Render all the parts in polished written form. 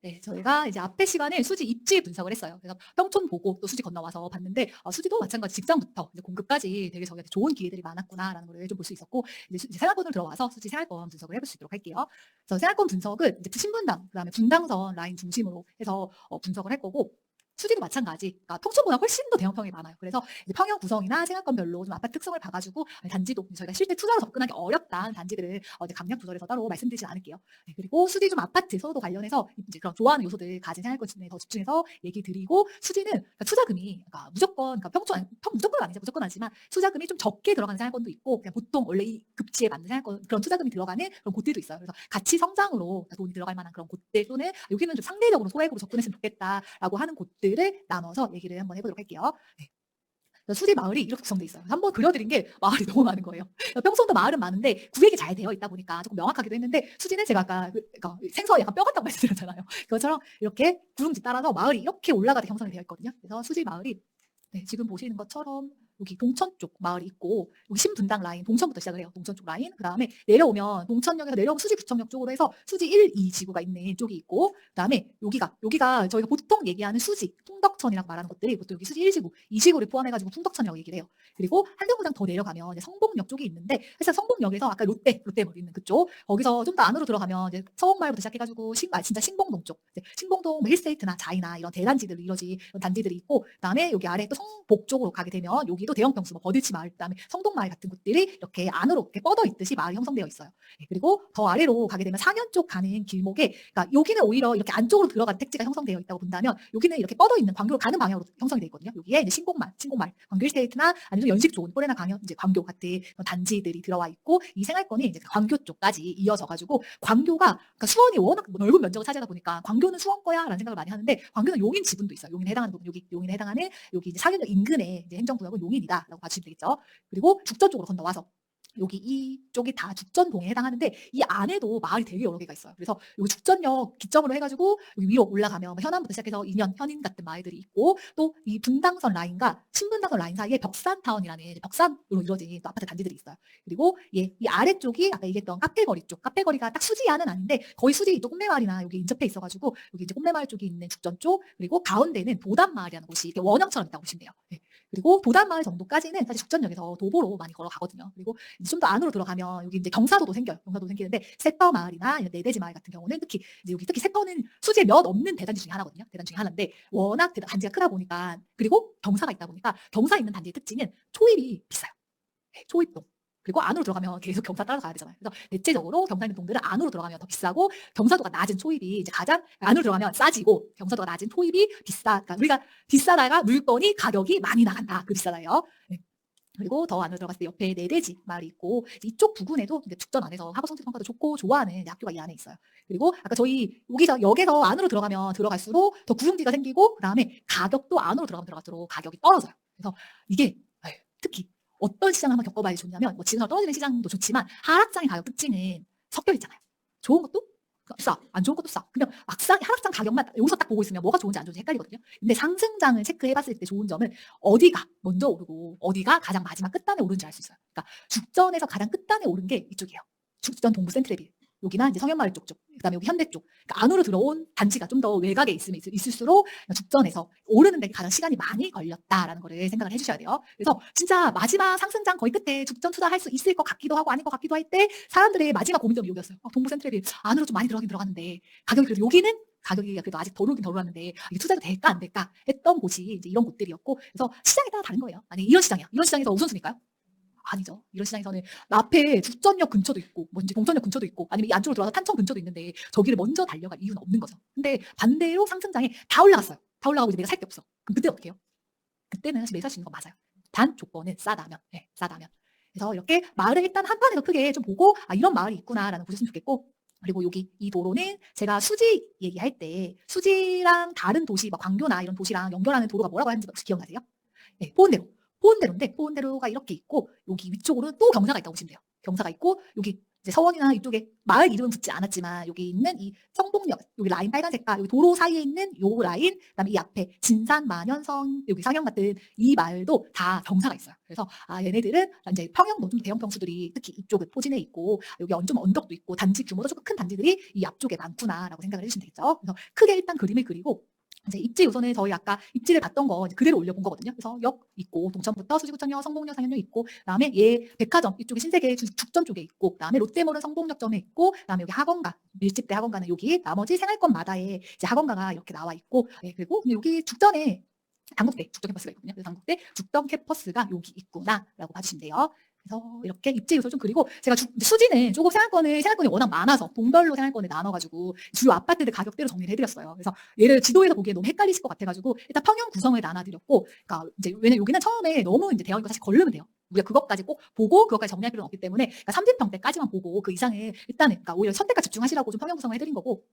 네, 저희가 이제 앞에 시간에 수지 입지 분석을 했어요. 그래서 평촌 보고 또 수지 건너와서 봤는데 수지도 마찬가지 직장부터 이제 공급까지 되게 저희한테 좋은 기회들이 많았구나라는 걸 좀 볼 수 있었고 이제 생활권으로 들어와서 수지 생활권 분석을 해볼 수 있도록 할게요. 그래서 생활권 분석은 이제 신분당 그다음에 분당선 라인 중심으로 해서 분석을 할 거고 수지도 마찬가지. 그러니까 평촌보다 훨씬 더 대형평이 많아요. 그래서 이제 평형 구성이나 생활권별로 좀 아파트 특성을 봐가지고 단지도 저희가 실제 투자로 접근하기 어렵다는 단지들을 이제 강력 조절해서 따로 말씀드리진 않을게요. 네, 그리고 수지 좀 아파트 서도 관련해서 이제 그런 좋아하는 요소들 가진 생활권에 더 집중해서 얘기 드리고 수지는 그러니까 투자금이 그러니까 무조건 그러니까 무조건 아니죠. 무조건 아니지만 투자금이 좀 적게 들어가는 생활권도 있고 그냥 보통 원래 이 급지에 맞는 생활권 그런 투자금이 들어가는 그런 곳들도 있어요. 그래서 가치 성장으로 돈이 들어갈 만한 그런 곳들 또는 여기는 좀 상대적으로 소액으로 접근했으면 좋겠다라고 하는 곳들을 나눠서 얘기를 한번 해보도록 할게요. 네. 수지 마을이 이렇게 구성돼 있어요. 한번 그려드린 게 마을이 너무 많은 거예요. 평소도 마을은 많은데 구획이 잘 되어 있다 보니까 조금 명확하기도 했는데 수지는 제가 아까 그러니까 생선 약간 뼈 같다고 말씀드렸잖아요. 그것처럼 이렇게 구름지 따라서 마을이 이렇게 올라가게 형성이 되어 있거든요. 그래서 수지 마을이 네, 지금 보시는 것처럼 여기 동천 쪽 마을이 있고 여기 신분당 라인 동천부터 시작을 해요. 동천 쪽 라인 그다음에 내려오면 동천역에서 내려오면 수지구청역 쪽으로 해서 수지 1, 2 지구가 있는 쪽이 있고 그다음에 여기가 저희가 보통 얘기하는 수지 풍덕천이라고 말하는 것들이 보통 여기 수지 1지구, 2지구를 포함해가지고 풍덕천이라고 얘기를 해요. 그리고 한정거장 더 내려가면 이제 성복역 쪽이 있는데 사실 성복역에서 아까 롯데몰 있는 그쪽 거기서 좀 더 안으로 들어가면 이제 서옥마을부터 시작해가지고 진짜 신봉동 쪽 신봉동 뭐 힐스테이트나 자이나 이런 대단지들로 이루어진 단지들이 있고 그다음에 여기 아래 또 성복 쪽으로 가게 되면 여기도 대형 평수 뭐 버들치 마을 그다음에 성동마을 같은 곳들이 이렇게 안으로 이렇게 뻗어 있듯이 마을이 형성되어 있어요. 그리고 더 아래로 가게 되면 상현 쪽 가는 길목에 그러니까 여기는 오히려 이렇게 안쪽으로 들어가는 택지가 형성되어 있다고 본다면 여기는 이렇게 뻗어 있는 광교로 가는 방향으로 형성이 되어 있거든요. 여기에 이제 신곡마을, 광교 힐스테이트나 아니면 연식 좋은 포레나 강연 이제 광교 같은 단지들이 들어와 있고 이 생활권이 이제 광교 쪽까지 이어져 가지고 광교가 그러니까 수원이 워낙 넓은 면적을 차지하다 보니까 광교는 수원 거야라는 생각을 많이 하는데 광교는 용인 지분도 있어요. 용인에 해당하는 부분 여기 용인에 해당하는 여기 이제 상현역 인근의 이제 행정구역은 용인이다라고 봐주시면 되겠죠. 그리고 죽전 쪽으로 건너와서 여기 이쪽이 다 죽전동에 해당하는데 이 안에도 마을이 되게 여러 개가 있어요. 그래서 여기 죽전역 기점으로 해가지고 여기 위로 올라가면 현안부터 시작해서 인현, 현인 같은 마을들이 있고 또 이 분당선 라인과 신분당선 라인 사이에 벽산타운이라는 벽산으로 이루어진 또 아파트 단지들이 있어요. 그리고 이 아래쪽이 아까 얘기했던 카페거리 쪽, 카페거리가 딱 수지안은 아닌데 거의 수지 또 꿈매마을이나 여기 인접해 있어가지고 여기 이제 꿈매마을 쪽이 있는 죽전 쪽 그리고 가운데는 도단마을이라는 곳이 이렇게 원형처럼 있다고 보시면 돼요. 네. 그리고 도단마을 정도까지는 사실 죽전역에서 도보로 많이 걸어가거든요. 그리고 좀 더 안으로 들어가면 여기 이제 경사도도 생겨요. 경사도 생기는데 새떠 마을이나 내대지 마을 같은 경우는 특히 새떠는 수지에 몇 없는 대단지 중에 하나거든요. 대단 중에 하나인데 워낙 단지가 크다 보니까 그리고 경사가 있다 보니까 경사 있는 단지의 특징은 초입이 비싸요. 초입동. 그리고 안으로 들어가면 계속 경사 따라서 가야 되잖아요. 그래서 대체적으로 경사 있는 동들은 안으로 들어가면 더 비싸고 경사도가 낮은 초입이 이제 가장 안으로 들어가면 싸지고 경사도가 낮은 초입이 비싸. 그러니까 우리가 비싸다가 물건이 가격이 많이 나간다. 그 비싸다예요. 네. 그리고 더 안으로 들어갔을 때 옆에 내대지 마을이 있고 이쪽 부근에도 이제 죽전 안에서 학업 성적 평가도 좋고 좋아하는 학교가 이 안에 있어요. 그리고 아까 저희 여기서 역에서 안으로 들어가면 들어갈수록 더 구름지가 생기고 그다음에 가격도 안으로 들어가면 들어갈수록 가격이 떨어져요. 그래서 이게 특히 어떤 시장을 한번 겪어봐야 좋냐면 뭐 지금처럼 떨어지는 시장도 좋지만 하락장의 가격 특징은 섞여 있잖아요. 좋은 것도 싸, 안 좋은 것도 싸. 그냥 막상 하락장 가격만 여기서 딱 보고 있으면 뭐가 좋은지 안 좋은지 헷갈리거든요. 근데 상승장을 체크해봤을 때 좋은 점은 어디가 먼저 오르고 어디가 가장 마지막 끝단에 오른지 알 수 있어요. 그러니까 죽전에서 가장 끝단에 오른 게 이쪽이에요. 죽전 동부 센트레빌. 여기나 이제 성현마을 쪽, 그다음에 여기 현대 쪽. 그러니까 안으로 들어온 단지가 좀 더 외곽에 있을수록 죽전에서 오르는 데 가장 시간이 많이 걸렸다라는 거를 생각을 해주셔야 돼요. 그래서 진짜 마지막 상승장 거의 끝에 죽전 투자할 수 있을 것 같기도 하고 아닌 것 같기도 할 때 사람들의 마지막 고민점이 여기였어요. 동부 센트레빌 안으로 좀 많이 들어가긴 들어갔는데 가격이 그래도 여기는 가격이 그래도 아직 덜 오르긴 덜 오르는데 이게 투자가 될까 안 될까 했던 곳이 이제 이런 곳들이었고 그래서 시장에 따라 다른 거예요. 아니 이런 시장이야. 이런 시장에서 우선순위일까요? 아니죠. 이런 시장에서는 앞에 죽전역 근처도 있고, 뭐 이제 동천역 근처도 있고, 아니면 이 안쪽으로 들어가서 탄천 근처도 있는데 저기를 먼저 달려갈 이유는 없는 거죠. 근데 반대로 상승장에 다 올라갔어요. 다 올라가고 이제 내가 살 게 없어. 그럼 그때 어떻게 해요? 그때는 사실 매수할 수 있는 건 맞아요. 단 조건은 싸다면, 네, 싸다면. 그래서 이렇게 마을을 일단 한 판에서 크게 좀 보고 이런 마을이 있구나라는 거 보셨으면 좋겠고 그리고 여기 이 도로는 제가 수지 얘기할 때 수지랑 다른 도시, 막 광교나 이런 도시랑 연결하는 도로가 뭐라고 하는지 혹시 기억나세요? 네, 포온대로인데 포온대로가 이렇게 있고 여기 위쪽으로는 또 경사가 있다고 보시면 돼요. 경사가 있고 여기 이제 서원이나 이쪽에 마을 이름은 붙지 않았지만 여기 있는 이 성동역, 여기 라인 빨간색과 여기 도로 사이에 있는 요 라인, 그다음에 이 앞에 진산, 만현성, 여기 상영 같은 이 마을도 다 경사가 있어요. 그래서 얘네들은 이제 평형도 좀 대형 평수들이 특히 이쪽은 포진해 있고 여기 좀 언덕도 있고 단지 규모도 조금 큰 단지들이 이 앞쪽에 많구나라고 생각을 해주시면 되겠죠. 그래서 크게 일단 그림을 그리고 이제 입지 우선은 저희 아까 입지를 봤던 거 그대로 올려본 거거든요. 그래서 역 있고 동천부터 수지구청역, 성북역, 상현역 있고 그다음에 얘 백화점 이쪽에 신세계 죽전 쪽에 있고 그다음에 롯데몰은 성북역점에 있고 그다음에 여기 학원가 밀집대 학원가는 여기 나머지 생활권마다에 이제 학원가가 이렇게 나와 있고 그리고 여기 죽전에 당국대 죽전 캠퍼스가 있거든요. 그래서 당국대 죽전 캠퍼스가 여기 있구나라고 봐주시면 돼요. 그래서 이렇게 입지 요소 좀 그리고 제가 수지는 조금 생활권이 워낙 많아서 동별로 생활권을 나눠가지고 주요 아파트들 가격대로 정리를 해드렸어요. 그래서 얘를 지도에서 보기에 너무 헷갈리실 것 같아가지고 일단 평형 구성을 나눠드렸고, 그러니까 이제 왜냐면 여기는 처음에 너무 이제 대형이고 사실 걸르면 돼요. 우리가 그것까지 꼭 보고 그것까지 정리할 필요는 없기 때문에 그러니까 30평대까지만 보고 그 이상은 일단은 그러니까 오히려 선택과 집중하시라고 좀 평형 구성을 해드린 거고.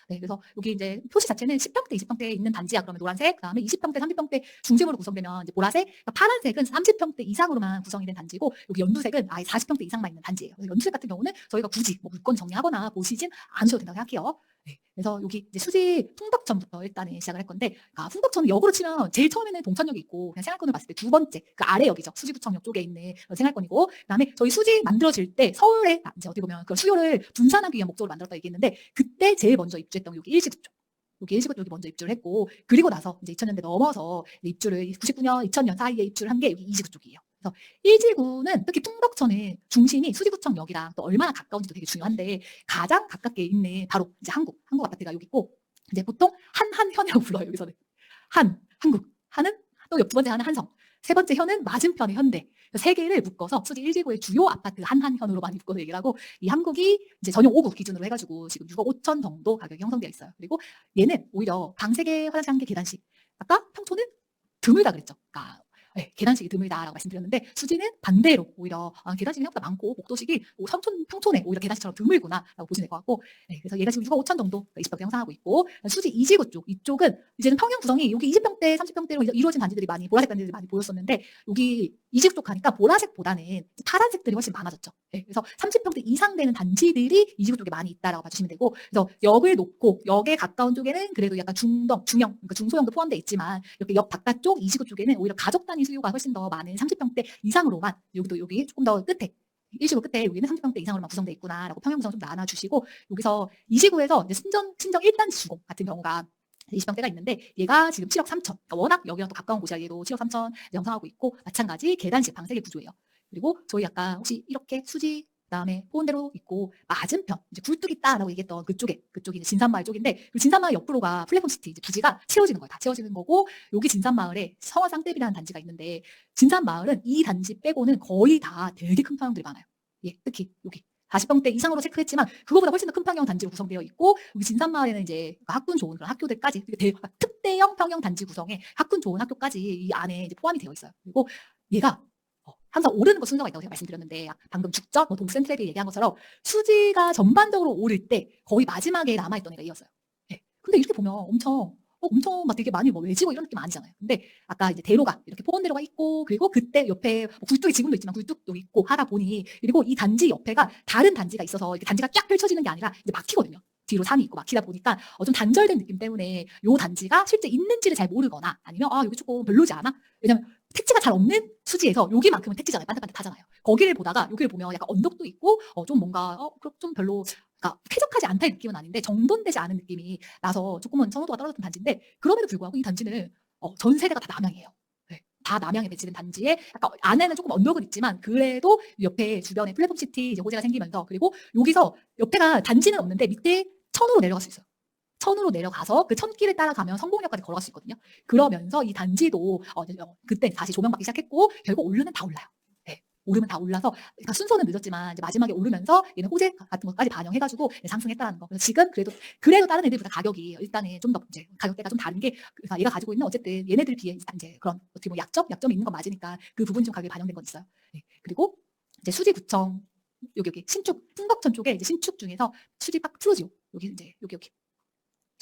네, 그래서 여기 이제 표시 자체는 10평대, 20평대에 있는 단지야. 그러면 노란색, 그다음에 20평대, 30평대 중심으로 구성되면 이제 보라색, 그러니까 파란색은 30평대 이상으로만 구성이 된 단지고 여기 연두색은 아예 40평대 이상만 있는 단지예요. 그래서 연두색 같은 경우는 저희가 굳이 뭐 물건 정리하거나 보시진 않으셔도 된다고 생각해요. 네, 그래서 여기 이제 수지 풍덕천부터 일단은 시작을 할 건데, 풍덕천은 역으로 치면 제일 처음에는 동천역이 있고 그냥 생활권을 봤을 때 두 번째 그 아래 역이죠. 수지구청역 쪽에 있는 생활권이고, 그다음에 저희 수지 만들어질 때 서울에 이제 어떻게 보면 그 수요를 분산하기 위한 목적으로 만들었다 얘기했는데 그때 제일 먼저 입주했던 여기 일지구 쪽. 여기 일지구 쪽이 먼저 입주를 했고, 그리고 나서 이제 2000년대 넘어서 입주를 99년, 2000년 사이에 입주를 한 게 여기 이지구 쪽이에요. 그래서 일지구는 특히 풍덕천의 중심이 수지구청역이랑 또 얼마나 가까운지도 되게 중요한데 가장 가깝게 있는 바로 이제 한국 아파트가 여기 있고, 이제 보통 한현이라고 불러요. 여기서는 한국, 한은 또 두 번째 한은 한성, 세 번째 현은 맞은편의 현대. 세 개를 묶어서 수지 1지구의 주요 아파트 한현으로 많이 묶어서 얘기를 하고, 이 한국이 이제 전용 5구 기준으로 해가지고 지금 6억 5천 정도 가격이 형성되어 있어요. 그리고 얘는 오히려 방 3개, 화장실 1개, 계단식. 아까 평촌은 드물다 그랬죠. 그러니까 계단식이 드물다라고 말씀드렸는데 수지는 반대로 오히려 계단식이 생각보다 많고 복도식이 평촌에 오히려 계단식처럼 드물구나라고 보시면 될 것 같고, 그래서 얘가 지금 6억 5천 정도 20평대 형성하고 있고, 수지 이지구 쪽 이쪽은 이제는 평형 구성이 여기 20평대 30평대로 이루어진 단지들이 많이 보라색 단지들이 많이 보였었는데 여기 이지구 쪽 가니까 보라색보다는 파란색들이 훨씬 많아졌죠. 그래서 30평대 이상 되는 단지들이 이지구 쪽에 많이 있다라고 봐주시면 되고, 그래서 역을 놓고 역에 가까운 쪽에는 그래도 약간 중형, 그러니까 중소형도 포함되어 있지만 이렇게 역 바깥쪽 이지구 쪽에는 오히려 가족 단위 수요가 훨씬 더 많은 30평대 이상으로만, 여기 조금 더 끝에 일시구 끝에 여기는 30평대 이상으로만 구성되어 있구나라고 평형 구성 좀 나눠주시고, 여기서 이지구에서 이제 신정 1단 주공 같은 경우가 20평대가 있는데 얘가 지금 7억 3천, 그러니까 워낙 여기랑 또 가까운 곳이라 얘도 7억 3천 형성하고 있고, 마찬가지 계단식 방 3개 구조예요. 그리고 저희 아까 혹시 이렇게 수지 그다음에 포원대로 있고 맞은편 이제 굴뚝 있다라고 얘기했던 그쪽이 이제 진산마을 쪽인데, 그 진산마을 옆으로가 플랫폼시티 이제 부지가 채워지는 거예요. 다 채워지는 거고, 여기 진산마을에 성화쌍대비라는 단지가 있는데 진산마을은 이 단지 빼고는 거의 다 되게 큰 평형들이 많아요. 특히 여기 40평대 이상으로 체크했지만 그거보다 훨씬 더 큰 평형 단지로 구성되어 있고, 여기 진산마을에는 이제 학군 좋은 그런 학교들까지 특대형 평형 단지 구성에 학군 좋은 학교까지 이 안에 이제 포함이 되어 있어요. 그리고 얘가 항상 오르는 거 순서가 있다고 제가 말씀드렸는데, 동금 죽전, 동센트랩이 얘기한 것처럼 수지가 전반적으로 오를 때 거의 마지막에 남아있던 애가 이었어요. 근데 이렇게 보면 엄청 막 되게 많이 뭐 외지고 이런 느낌 아니잖아요. 근데 아까 이제 대로가 이렇게 포원대로가 있고, 그리고 그때 옆에 굴뚝이 지금도 있지만 굴뚝도 있고 하다 보니, 그리고 이 단지 옆에가 다른 단지가 있어서 이렇게 단지가 쫙 펼쳐지는 게 아니라 이제 막히거든요. 뒤로 산이 있고 막히다 보니까 좀 단절된 느낌 때문에 요 단지가 실제 있는지를 잘 모르거나 아니면 여기 조금 별로지 않아? 왜냐면 택지가 잘 없는 수지에서 여기만큼은 택지잖아요. 반듯반듯하잖아요. 거기를 보다가 여기를 보면 약간 언덕도 있고 좀 뭔가 좀 별로, 그러니까 쾌적하지 않다는 느낌은 아닌데 정돈되지 않은 느낌이 나서 조금은 선호도가 떨어졌던 단지인데, 그럼에도 불구하고 이 단지는 전 세대가 다 남양이에요. 다 남양에 배치된 단지에 약간 안에는 조금 언덕은 있지만 그래도 옆에 주변에 플랫폼시티 이제 호재가 생기면서, 그리고 여기서 옆에가 단지는 없는데 밑에 천으로 내려갈 수 있어요. 천으로 내려가서 그 천길을 따라가면 성공역까지 걸어갈 수 있거든요. 그러면서 이 단지도 그때 다시 조명받기 시작했고 결국 오르면 다 올라요. 오르면 다 올라서, 그러니까 순서는 늦었지만 이제 마지막에 오르면서 얘는 호재 같은 것까지 반영해가지고 상승했다는 거. 그래서 지금 그래도 다른 애들보다 가격이 일단은 좀 더 이제 가격대가 좀 다른 게, 그러니까 얘가 가지고 있는 어쨌든 얘네들 비해 이제 그런 어떻게 보면 약점이 있는 건 맞으니까 그 부분이 좀 가격이 반영된 건 있어요. 그리고 이제 수지구청 여기 신축 풍덕천 쪽에 이제 신축 중에서 수지팍 프로지오 여기 이제 여기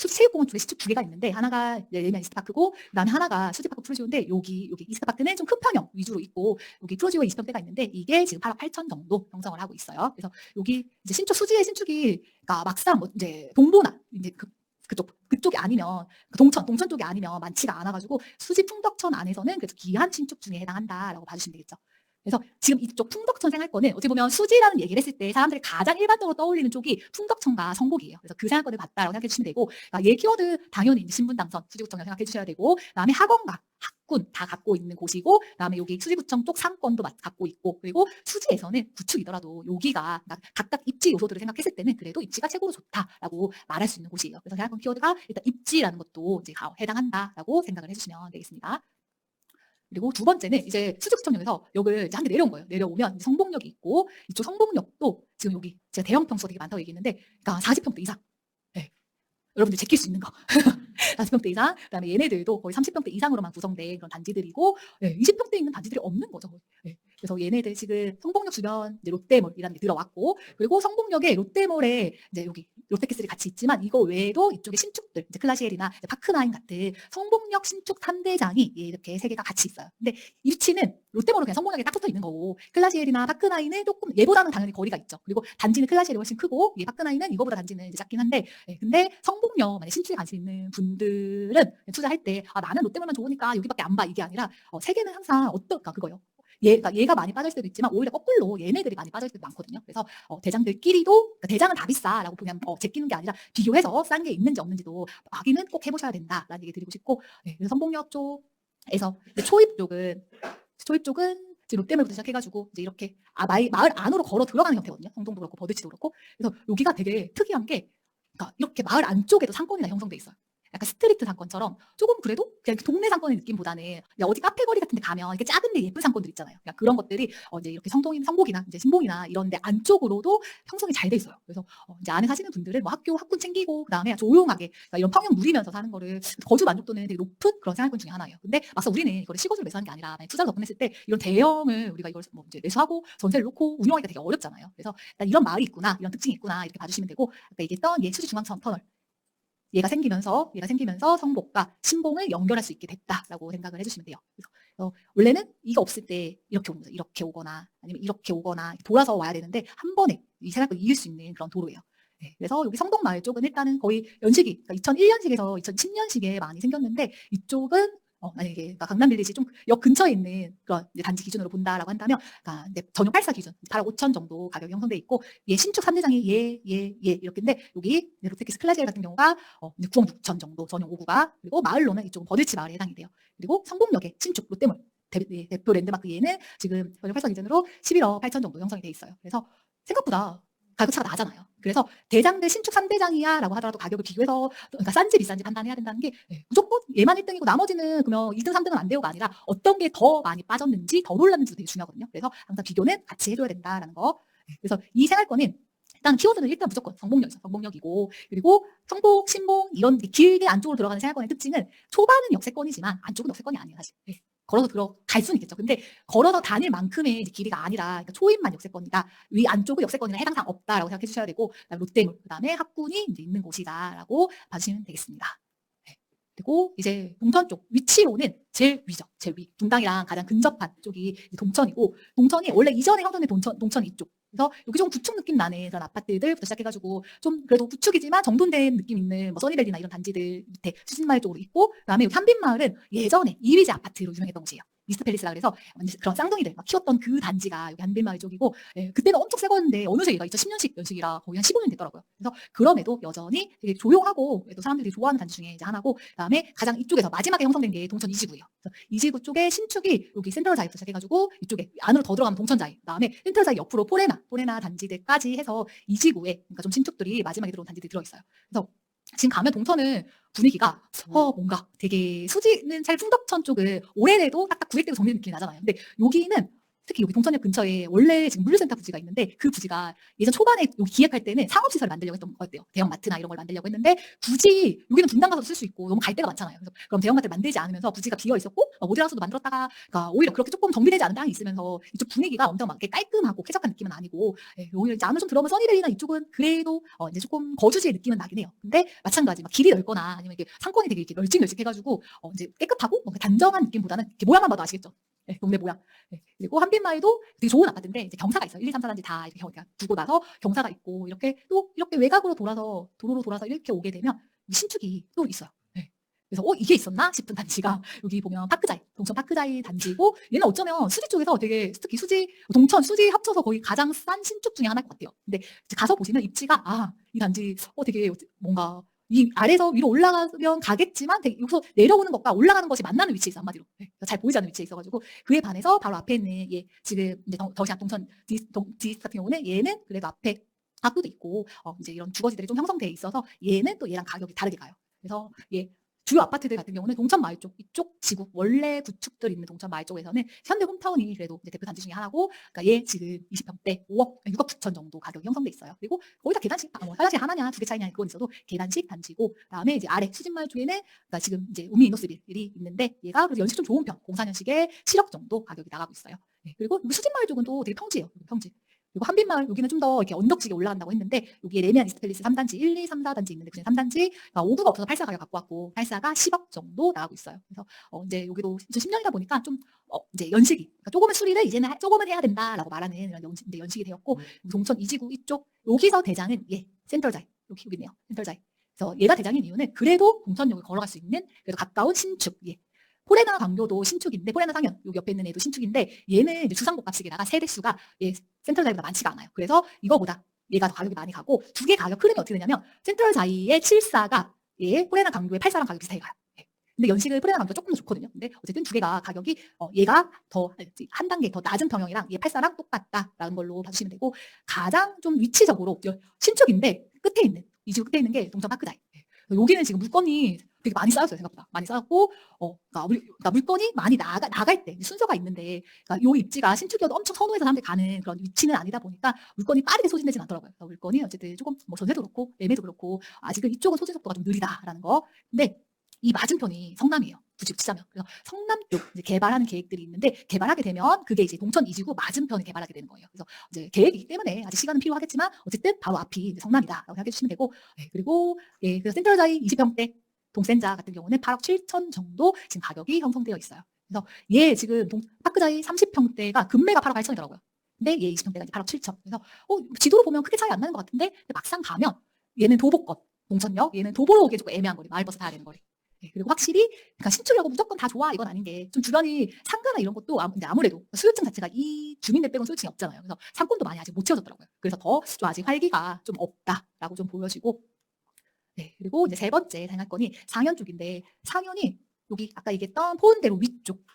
체육공원 쪽에 신축 두 개가 있는데 하나가 레미안 이스트파크고 그다음에 하나가 수지파크 프루지오인데 여기 이스트파크는 좀 큰 평형 위주로 있고 여기 프루지오 20평대가 있는데 이게 지금 8억 8천 정도 형성을 하고 있어요. 그래서 여기 이제 수지의 신축이 그러니까 막상 뭐 이제 동도나 이제 그쪽이 아니면 동천 쪽이 아니면 많지가 않아가지고 수지 풍덕천 안에서는 그래서 기한 신축 중에 해당한다라고 봐주시면 되겠죠. 그래서 지금 이쪽 풍덕천 생활권은 어떻게 보면 수지라는 얘기를 했을 때 사람들이 가장 일반적으로 떠올리는 쪽이 풍덕천과 성복이에요. 그래서 그 생활권을 봤다라고 생각해 주시면 되고, 그러니까 얘 키워드 당연히 이제 신분당선, 수지구청이라고 생각해 주셔야 되고, 그다음에 학원과 학군 다 갖고 있는 곳이고, 그다음에 여기 수지구청 쪽 상권도 갖고 있고, 그리고 수지에서는 구축이더라도 여기가 각각 입지 요소들을 생각했을 때는 그래도 입지가 최고로 좋다라고 말할 수 있는 곳이에요. 그래서 생활권 키워드가 일단 입지라는 것도 이제 해당한다라고 생각을 해주시면 되겠습니다. 그리고 두 번째는 이제 수직구청역에서 역을 이제 한 개 내려온 거예요. 내려오면 이제 성복역이 있고 이쪽 성복역도 지금 여기 제가 대형 평수가 되게 많다고 얘기했는데 그러니까 40평대 이상. 네. 여러분들 제낄 수 있는 거. 40평대 이상, 그다음에 얘네들도 거의 30평대 이상으로만 구성된 그런 단지들이고 20평대 있는 단지들이 없는 거죠. 그래서 얘네들 지금 성복역 주변 이제 롯데몰이라는 게 들어왔고 그리고 성복역에 롯데몰에 이제 여기 롯데캐슬이 같이 있지만 이거 외에도 이쪽에 신축들 이제 클라시엘이나 파크나인 같은 성복역 신축 3대장이 이렇게 세 개가 같이 있어요. 근데 이 위치는 롯데몰은 그냥 성복역에 딱 붙어 있는 거고 클라시엘이나 파크나인은 조금 얘보다는 당연히 거리가 있죠. 그리고 단지는 클라시엘이 훨씬 크고 파크나인은 이거보다 단지는 이제 작긴 한데 근데 성복역 만약 신축에 관심 있는 분들은 투자할 때 나는 롯데몰만 좋으니까 여기밖에 안 봐 이게 아니라 세 개는 항상 어떨까 그거요. 얘가 많이 빠질 수도 있지만 오히려 거꾸로 얘네들이 많이 빠질 때도 많거든요. 그래서 대장들끼리도 그러니까 대장은 다 비싸라고 그냥 제끼는 게 아니라 비교해서 싼 게 있는지 없는지도 확인은 꼭 해보셔야 된다라는 얘기 드리고 싶고 그래서 성복역 쪽에서 초입 쪽은 이제 롯데몰부터 시작해가지고 이제 이렇게 마을 안으로 걸어 들어가는 형태거든요. 성동도 그렇고 버드치도 그렇고 그래서 여기가 되게 특이한 게 그러니까 이렇게 마을 안쪽에도 상권이 다 형성돼 있어요. 약간 스트리트 상권처럼 조금 그래도 그냥 동네 상권의 느낌보다는 어디 카페 거리 같은 데 가면 이렇게 작은데 예쁜 상권들 있잖아요. 그러니까 그런 것들이 이제 이렇게 성복이나 이제 신봉이나 이런 데 안쪽으로도 형성이 잘 돼 있어요. 그래서 이제 안에 사시는 분들은 뭐 학군 챙기고 그다음에 조용하게 그러니까 이런 평형 누리면서 사는 거를 거주 만족도는 되게 높은 그런 생활권 중에 하나예요. 근데 막상 우리는 이거를 시거주로 매수하는 게 아니라 투자를 접근했을 때 이런 대형을 우리가 이걸 뭐 이제 매수하고 전세를 놓고 운영하기가 되게 어렵잖아요. 그래서 일단 이런 마을이 있구나, 이런 특징이 있구나 이렇게 봐주시면 되고 아까 얘기했던 수지 중앙터널 얘가 생기면서 성복과 신봉을 연결할 수 있게 됐다라고 생각을 해주시면 돼요. 그래서 원래는 이거 없을 때 이렇게 오는 거죠. 이렇게 오거나 아니면 이렇게 오거나 돌아서 와야 되는데 한 번에 이 생각을 이을 수 있는 그런 도로예요. 그래서 여기 성동마을 쪽은 일단은 거의 연식이 그러니까 2001년식에서 2010년식에 많이 생겼는데 이쪽은 만약에 그러니까 강남빌리지 좀 역 근처에 있는 그런 단지 기준으로 본다라고 한다면 그러니까 전용 8사 기준 8억 5천 정도 가격이 형성돼 있고 신축 3대장이 이렇게인데 여기 롯데캐슬 클라시엘 같은 경우가 9억 6천 정도 전용 5구가 그리고 마을로는 이쪽은 버들치 마을에 해당이 돼요. 그리고 성북역에 신축 롯데몰 대표 랜드마크 얘는 지금 전용 8사 기준으로 11억 8천 정도 형성이 돼 있어요. 그래서 생각보다 가격 차가 나잖아요. 그래서 대장들 신축 3대장이야 라고 하더라도 가격을 비교해서 그러니까 싼지 비싼지 판단해야 된다는 게 무조건 얘만 1등이고 나머지는 그러면 2등 3등은 안 돼요가 아니라 어떤 게 더 많이 빠졌는지 더 올랐는지도 되게 중요하거든요. 그래서 항상 비교는 같이 해줘야 된다라는 거. 그래서 이 생활권은 일단 키워드는 일단 무조건 성복역이고 그리고 성복, 신봉 이런 길게 안쪽으로 들어가는 생활권의 특징은 초반은 역세권이지만 안쪽은 역세권이 아니에요 사실. 걸어서 들어갈 수는 있겠죠. 근데 걸어서 다닐 만큼의 길이가 아니라 그러니까 초입만 역세권이다. 위 안쪽은 역세권이나 해당 사항 없다라고 생각해 주셔야 되고 롯데몰 그다음에 학군이 이제 있는 곳이다라고 봐주시면 되겠습니다. 그리고 이제 동천 쪽 위치로는 제일 위죠. 제일 위. 분당이랑 가장 근접한 쪽이 동천이고 동천이 원래 이전에 형성된 동천이 이쪽. 그래서 여기 좀 구축 느낌 나는 그런 아파트들부터 시작해가지고 좀 그래도 구축이지만 정돈된 느낌 있는 뭐 써니밸리나 이런 단지들 밑에 수진마을 쪽으로 있고 그다음에 여기 한빛마을은 예전에 이휘재 아파트로 유명했던 곳이에요. 미스트팰리스라 그래서 그런 쌍둥이들 막 키웠던 그 단지가 여기 한빛마을 쪽이고 그때는 엄청 새 거였는데 어느새 얘가 2010년식 연식이라 거의 한 15년 됐더라고요. 그래서 그럼에도 여전히 되게 조용하고 또 사람들이 좋아하는 단지 중에 이제 하나고 그다음에 가장 이쪽에서 마지막에 형성된 게 동천 이지구예요. 그래서 이지구 쪽에 신축이 여기 센트럴자이부터 시작해가지고 이쪽에 안으로 더 들어가면 동천자이 그다음에 센트럴자이 옆으로 포레나 단지들까지 해서 이지구에 그러니까 좀 신축들이 마지막에 들어온 단지들이 들어있어요. 그래서 지금 가면 동천은 분위기가 뭔가 되게 수지는 잘 풍덕천 쪽은 오래돼도 딱딱 구획되고 정리된 느낌이 나잖아요. 근데 여기는 특히 여기 동천역 근처에 원래 지금 물류센터 부지가 있는데 그 부지가 예전 초반에 여기 기획할 때는 상업시설을 만들려고 했던 거였대요. 대형마트나 이런 걸 만들려고 했는데 굳이 여기는 분당 가서 쓸 수 있고 너무 갈 데가 많잖아요. 그래서 그럼 대형마트를 만들지 않으면서 부지가 비어 있었고 모듈하우스도 만들었다가 그러니까 오히려 그렇게 조금 정비되지 않은 땅이 있으면서 이쪽 분위기가 엄청 막 이렇게 깔끔하고 쾌적한 느낌은 아니고 오히려 이제 안을 좀 들어오면 써니밸리나 이쪽은 그래도 이제 조금 거주지의 느낌은 나긴 해요. 근데 마찬가지 막 길이 넓거나 아니면 이렇게 상권이 되게 이렇게 널찍널찍해가지고 이제 깨끗하고 뭔가 단정한 느낌보다는 이렇게 모양만 봐도 아시겠죠? 동네 모양. 그리고 한빛마을도 되게 좋은 아파트인데 이제 경사가 있어요. 1, 2, 3, 4단지 다 이렇게 두고 나서 경사가 있고 이렇게 또 이렇게 외곽으로 돌아서 도로로 돌아서 이렇게 오게 되면 신축이 또 있어요. 그래서 이게 있었나 싶은 단지가 여기 보면 파크자이, 동천 파크자이 단지고 얘는 어쩌면 수지 쪽에서 되게 특히 수지, 동천, 수지 합쳐서 거의 가장 싼 신축 중에 하나일 것 같아요. 근데 이제 가서 보시면 입지가 이 단지 되게 뭔가 이 아래에서 위로 올라가면 가겠지만 되게 여기서 내려오는 것과 올라가는 것이 만나는 위치에 있어 한마디로 잘 보이지 않는 위치에 있어가지고 그에 반해서 바로 앞에 있는 지금 이제 더시아 동천 디스 같은 경우는 얘는 그래도 앞에 학교도 있고 이제 이런 주거지들이 좀 형성돼 있어서 얘는 또 얘랑 가격이 다르게 가요. 그래서 주요 아파트들 같은 경우는 동천 마을 쪽 이쪽 지구 원래 구축들 있는 동천 마을 쪽에서는 현대 홈타운이 그래도 이제 대표 단지 중에 하나고 그러니까 얘 지금 20평대 6억 9천 정도 가격이 형성돼 있어요. 그리고 거의 다 계단식 화장실 하나냐 두 개 차이냐 그건 있어도 계단식 단지고 그다음에 이제 아래 수진마을 쪽에는 그러니까 지금 이제 우미 이노스빌이 있는데 얘가 그래도 연식 좀 좋은 편 04년식에 7억 정도 가격이 나가고 있어요. 그리고 수진마을 쪽은 또 되게 평지예요. 평지. 그리고 한빛마을 여기는 좀 더 이렇게 언덕지게 올라간다고 했는데 여기에 레미안 이스트팰리스 3단지 1, 2, 3, 4단지 있는데 그중 3단지 5구가 없어서 84 가격 갖고 왔고 84가 10억 정도 나가고 있어요. 그래서 이제 여기도 10년이다 보니까 좀 이제 연식이 그러니까 조금은 수리를 이제는 조금은 해야 된다라고 말하는 이런 연식이 되었고 동천 이지구 이쪽 여기서 대장은 센트럴자이 여기 있네요. 센트럴자이. 그래서 얘가 대장인 이유는 그래도 동천역을 걸어갈 수 있는 그래도 가까운 신축 포레나 광교도 신축인데 포레나 상현 여기 옆에 있는 애도 신축인데 얘는 이제 주상복 값이게다가 세대수가 센트럴자이보다 많지가 않아요. 그래서 이거보다 얘가 더 가격이 많이 가고 두 개 가격 흐름이 어떻게 되냐면 센트럴자이의 74가 포레나 광교의 84랑 가격이 비슷하게 가요. 근데 연식을 포레나 광교가 조금 더 좋거든요. 근데 어쨌든 두 개가 가격이 얘가 더 한 단계 더 낮은 평형이랑 얘 84랑 똑같다라는 걸로 봐주시면 되고 가장 좀 위치적으로 신축인데 끝에 있는 이지구 끝에 있는 게 동천 파크자이. 여기는 지금 물건이 되게 많이 쌓였어요. 생각보다 많이 쌓였고 그러니까 물건이 많이 나갈 때 순서가 있는데 그러니까 요 입지가 신축이어도 엄청 선호해서 사람들이 가는 그런 위치는 아니다 보니까 물건이 빠르게 소진되진 않더라고요. 그래서 물건이 어쨌든 조금 전세도 그렇고 매매도 그렇고 아직은 이쪽은 소진 속도가 좀 느리다라는 거. 근데 이 맞은편이 성남이에요. 굳이 치자면. 그래서 성남 쪽 이제 개발하는 계획들이 있는데 개발하게 되면 그게 이제 동천 이지구 맞은편에 개발하게 되는 거예요. 그래서 이제 계획이기 때문에 아직 시간은 필요하겠지만 어쨌든 바로 앞이 성남이다라고 생각해 주시면 되고 그리고 그래서 센트럴자이 20평대 동센자 같은 경우는 8억 7천 정도 지금 가격이 형성되어 있어요. 그래서 얘 지금 파크자이 30평대가 금매가 8억 8천이더라고요. 근데 얘 20평대가 이제 8억 7천. 그래서 지도로 보면 크게 차이 안 나는 것 같은데 막상 가면 얘는 도보권 동천역, 얘는 도보로 오기 조금 애매한 거리, 마을버스 타야 되는 거리. 그리고 확실히 그러니까 신축이라고 무조건 다 좋아 이건 아닌 게 좀 주변이 상가나 이런 것도 아무래도 수요층 자체가 이 주민들 빼곤 수요층이 없잖아요. 그래서 상권도 많이 아직 못 채워졌더라고요. 그래서 더 좀 아직 활기가 좀 없다라고 좀 보여지고 그리고 이제 세 번째 생활권이 상현 쪽인데 상현이 여기 아까 얘기했던 포은대로